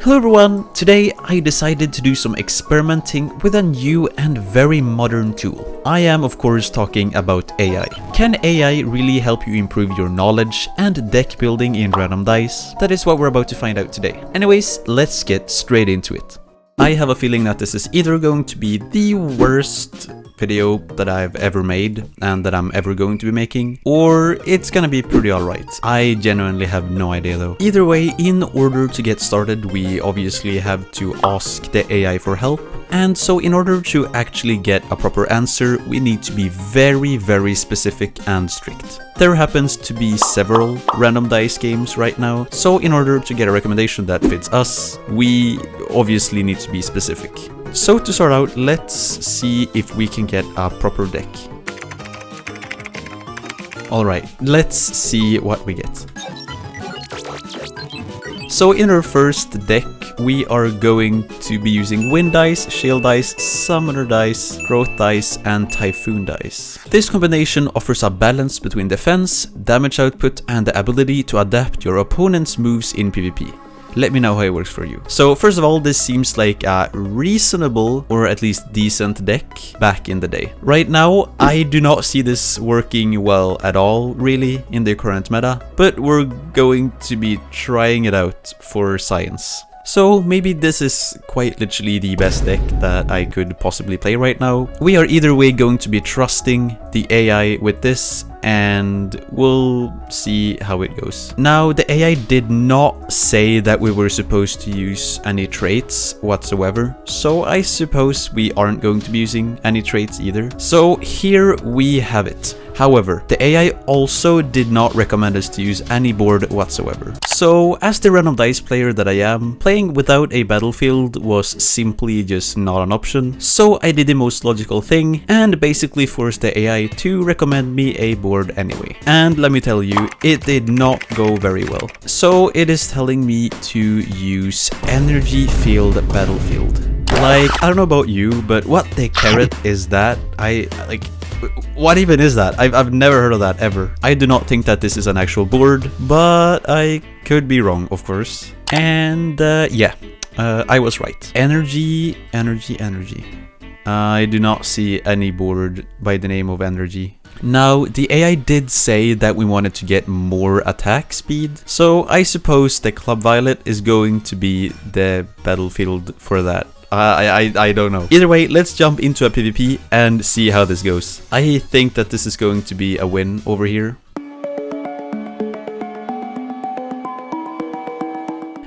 Hello everyone, today I decided to do some experimenting with a new and very modern tool. I am of course talking about AI. Can AI really help you improve your knowledge and deck building in random dice? That is what we're about to find out today. Anyways, let's get straight into it. I have a feeling that this is either going to be the worst video that I've ever made and that I'm ever going to be making, or it's gonna be pretty alright. I genuinely have no idea though. Either way, in order to get started, we obviously have to ask the AI for help. And so in order to actually get a proper answer, we need to be very specific and strict. There happens to be several random dice games right now, so in order to get a recommendation that fits us, we obviously need to be specific. So to start out, let's see if we can get a proper deck. Alright, let's see what we get. So in our first deck, we are going to be using Wind Dice, Shield Dice, Summoner Dice, Growth Dice, and Typhoon Dice. This combination offers a balance between defense, damage output, and the ability to adapt your opponent's moves in PvP. Let me know how it works for you. So first of all, this seems like a reasonable or at least decent deck back in the day. Right now, I do not see this working well at all, really, in the current meta, but we're going to be trying it out for science. So maybe this is quite literally the best deck that I could possibly play right now. We are either way going to be trusting the AI with this, and we'll see how it goes. Now, the AI did not say that we were supposed to use any traits whatsoever, so I suppose we aren't going to be using any traits either. So here we have it. However, the AI also did not recommend us to use any board whatsoever. So, as the random dice player that I am, playing without a battlefield was simply just not an option. So I did the most logical thing and basically forced the AI to recommend me a board anyway. And let me tell you, it did not go very well. So it is telling me to use Energy Field Battlefield. Like, I don't know about you, but what the carrot is that? What even is that? I've never heard of that ever. I do not think that this is an actual board, but I could be wrong, of course. And yeah, I was right. Energy. I do not see any board by the name of Energy. Now, the AI did say that we wanted to get more attack speed, so I suppose the Club Violet is going to be the battlefield for that. I don't know. Either way, let's jump into a PvP and see how this goes. I think that this is going to be a win over here.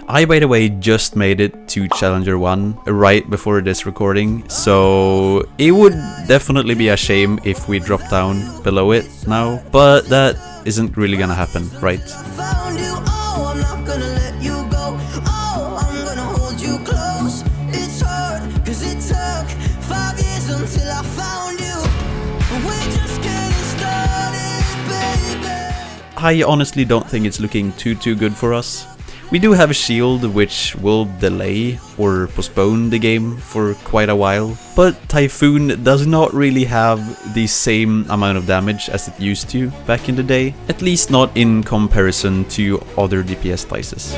I, by the way, just made it to Challenger 1 right before this recording, so it would definitely be a shame if we drop down below it now, but that isn't really gonna happen, right? I honestly don't think it's looking too good for us. We do have a shield which will delay or postpone the game for quite a while, but Typhoon does not really have the same amount of damage as it used to back in the day, at least not in comparison to other DPS dices.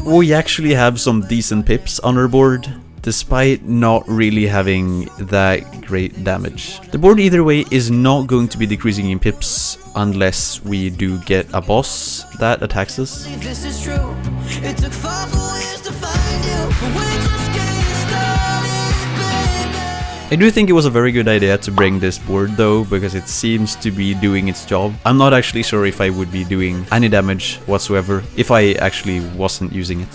We actually have some decent pips on our board, despite not really having that great damage. The board either way is not going to be decreasing in pips unless we do get a boss that attacks us. I do think it was a very good idea to bring this board though, because it seems to be doing its job. I'm not actually sure if I would be doing any damage whatsoever if I actually wasn't using it.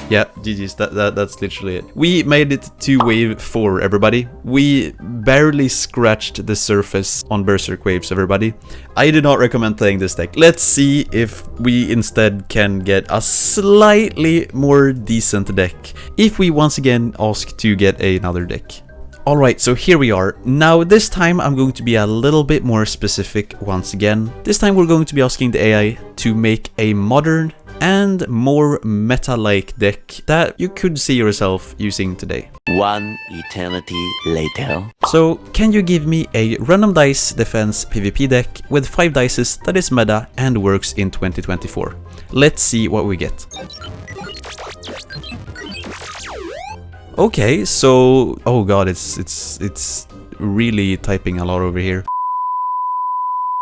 Yeah, GG's, that's literally it. We made it to wave 4, everybody. We barely scratched the surface on Berserk waves, everybody. I do not recommend playing this deck. Let's see if we instead can get a slightly more decent deck if we once again ask to get another deck. Alright, so here we are. Now this time I'm going to be a little bit more specific once again. This time we're going to be asking the AI to make a modern and more meta-like deck that you could see yourself using today. One eternity later. So, can you give me a random dice defense PvP deck with 5 dices that is meta and works in 2024? Let's see what we get. Okay, so oh god, it's really typing a lot over here.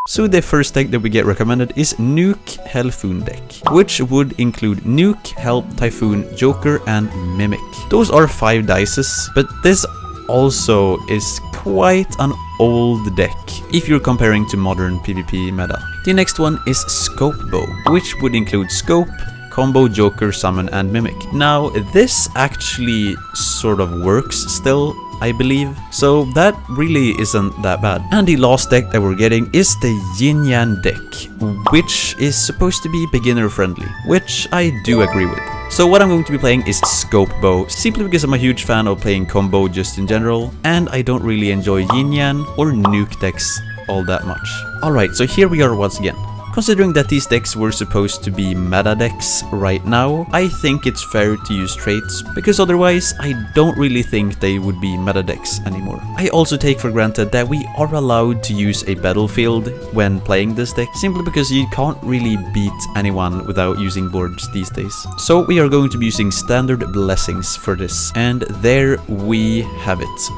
So the first deck that we get recommended is Nuke Hellfoon deck, which would include Nuke, Help, Typhoon, Joker, and Mimic. Those are 5 dices, but this also is quite an old deck if you're comparing to modern PvP meta. The next one is Scope Bow, which would include Scope, Combo, Joker, Summon, and Mimic. Now, this actually sort of works still, I believe, so that really isn't that bad. And the last deck that we're getting is the Yin Yang deck, which is supposed to be beginner friendly, which I do agree with. So what I'm going to be playing is Scope Bow, simply because I'm a huge fan of playing combo just in general, and I don't really enjoy Yin Yang or Nuke decks all that much. Alright, so here we are once again. Considering that these decks were supposed to be meta decks right now, I think it's fair to use traits, because otherwise I don't really think they would be meta decks anymore. I also take for granted that we are allowed to use a battlefield when playing this deck, simply because you can't really beat anyone without using boards these days. So we are going to be using standard blessings for this, and there we have it.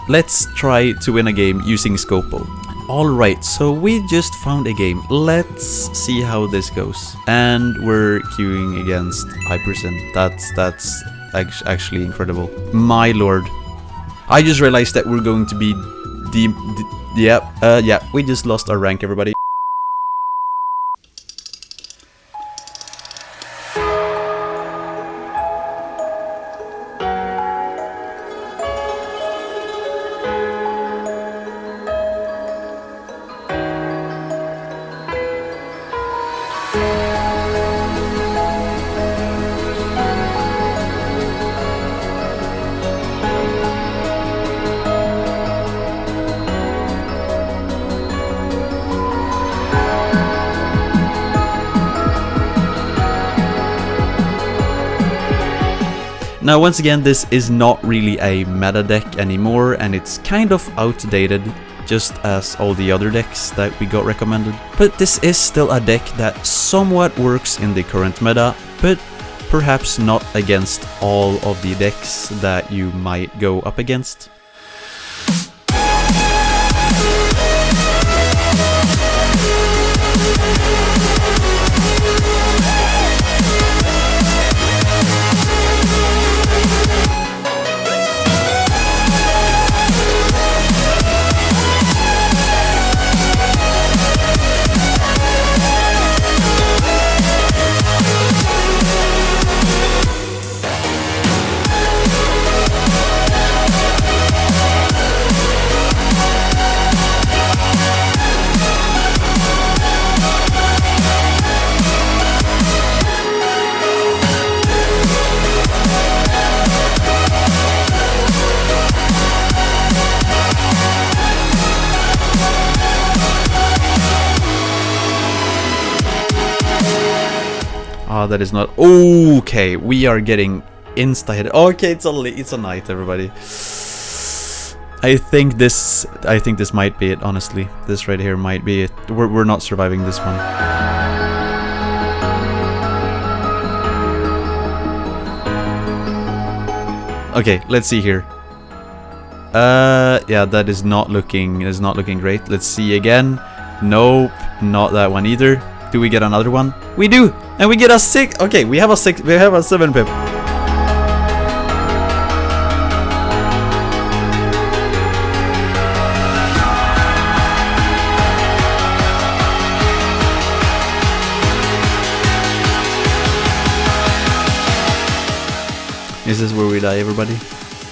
Let's try to win a game using Scope Bow. Alright, so we just found a game. Let's see how this goes. And we're queuing against Hypersin. That's actually incredible. My lord. I just realized that we're going to be yeah, we just lost our rank, everybody. Now once again, this is not really a meta deck anymore, and it's kind of outdated, just as all the other decks that we got recommended. But this is still a deck that somewhat works in the current meta, but perhaps not against all of the decks that you might go up against. That is not okay. We are getting insta-hit. Okay, it's a night, everybody. I think this might be it. Honestly, this right here might be it. We're not surviving this one. Okay, let's see here. Yeah, that is not looking great. Let's see again. Nope, not that one either. Do we get another one? We do! And we get a 6. Okay, we have a 6. We have a 7 pip. Is this where we die, everybody?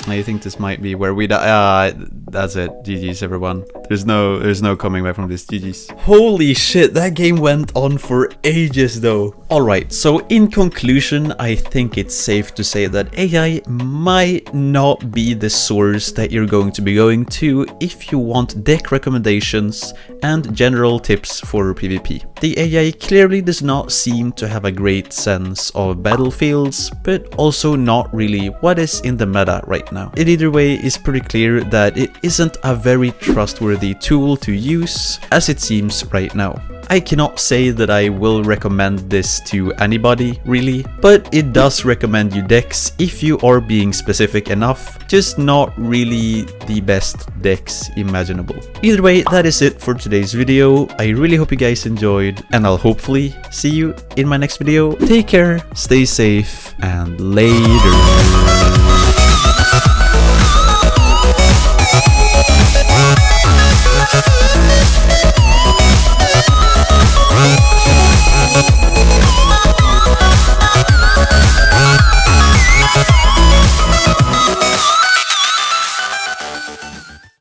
I think this might be where we die. That's it. GG's, everyone. There's no coming back from this. GG's. Holy shit, that game went on for ages though. Alright, so in conclusion, I think it's safe to say that AI might not be the source that you're going to be going to if you want deck recommendations and general tips for PvP. The AI clearly does not seem to have a great sense of battlefields, but also not really what is in the meta right now. It either way is pretty clear that it isn't a very trustworthy tool to use as it seems right now. I cannot say that I will recommend this to anybody really, but it does recommend you decks if you are being specific enough, just not really the best decks imaginable. Either way, that is it for today's video. I really hope you guys enjoyed, and I'll hopefully see you in my next video. Take care, stay safe, and later.